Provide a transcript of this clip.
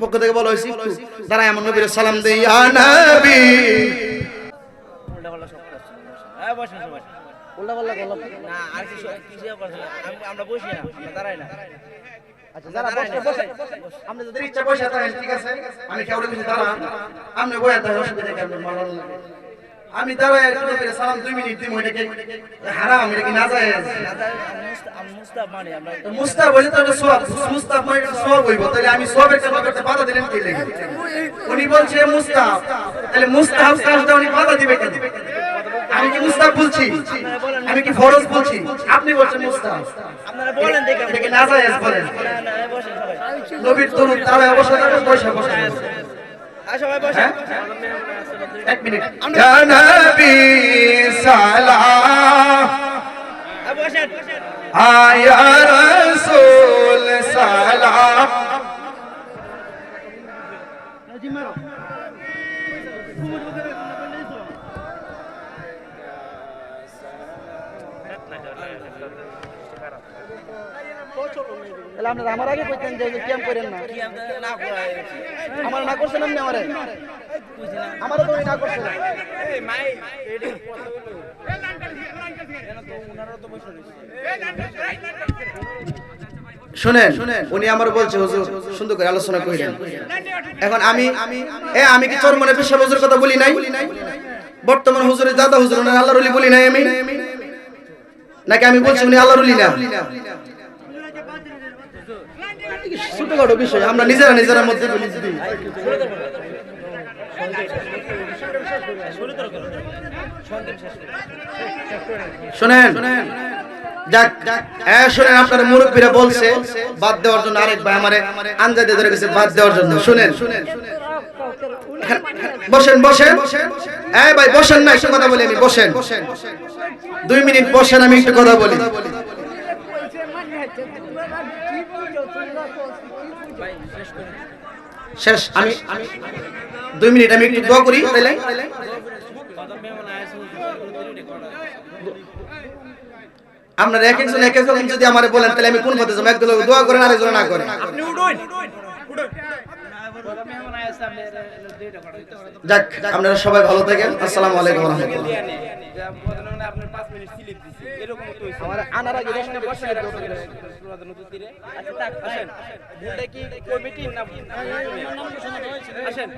পক্ষ থেকে বলা হয়েছে তারা এমন নবীর সালাম দেই ইয়া নবী আমরা বসি না, আমরা দাঁড়াই না। আচ্ছা যারা বসে আপনি যদি ইচ্ছা বসে থাকেন ঠিক আছে, আমি কেউ কিছু দাঁড়ান আপনি বসে থাকেন, অসুবিধা কেন মারার লাগে। আমি দাঁড়ায় নবীর সালাম 2 মিনিট দিই, এটাকে হারাম, এটা কি না যায়? মুস্তাফ মানে আমরা মুস্তাফ বলে তো সওয়াব, মুস্তাফ মানে সওয়াব হইব, তাহলে আমি সওয়াবের কাজ করতে বাধা দিলেন কি লাগে? উনি বলছে মুস্তাফ, তাহলে মুস্তাফ কাজটা উনি বাধা দিবে কেন? আমি কি মুস্তাফ বলছি? আমি কি ফরজ বলছি? আপনি বলছেন মুস্তাফ, আপনারা বলেন দেখে এটা কি না যায়? বলেন না বসেন সবাই, নবীর দরুদ দাঁড়ায় বসে থাকেন, বসে সবাই বসেন। 1 মিনিট। ইয়া নবী সালাম বসেন। আয়া রাসূল সালাম। আপনারা আমার আগে কইতেন যে ক্যাম্প করেন না, কি আপনারা না করায় আমার না করছেন আপনি আমারে, বুঝি না। আমারও তো না করছেন। এই মাই এডি কথা বলো, কেন তো উনারও তো বসে রইছে। শুনেন, উনি আমার বলছে হুজুর সুন্দর করে আলোচনা কইলেন। এখন আমি কি চরমনে পেশা হুজুর কথা বলি নাই? বর্তমান হুজুরের দাদা হুজুর উনি আল্লাহর ওলি বলি নাই আমি, নাকি আমি বলছি উনি আল্লাহর ওলি না? ছোটখাটো বিষয় আমরা নিজেরা মধ্যে বলি দিই। শুনেন যাক, শুনেন আপনার মুরব্বীরা বলছে বাদ দেওয়ার জন্য, আরেক ভাই আমারে আনজাদে ধরে গেছে বাদ দেওয়ার জন্য। শুনেন বসেন এই ভাই বসেন না, একটু কথা বলি আমি, বসেন 2 মিনিট বসেন, আমি একটু কথা বলি। শেষ, আমি 2 মিনিট আমি একটু দোয়া করি তাইলে। আপনারা এক একজন যদি আমারে বলেন তাহলে আমি কোন পথে যাবো? একজন দোয়া করেন আরেকজন না করেন। আপনি উঠুন। যাক, আপনারা সবাই ভালো থাকেন। আসসালামু আলাইকুম ওয়া রাহমাতুল্লাহ। আপনার 5 মিনিট স্লিপ দিছি, এরকম তো হইছে। আমার আনার আগে 10 মিনিট বসে আচ্ছা তাক আসেন, ভুলটা কি কমিটি না আসেন।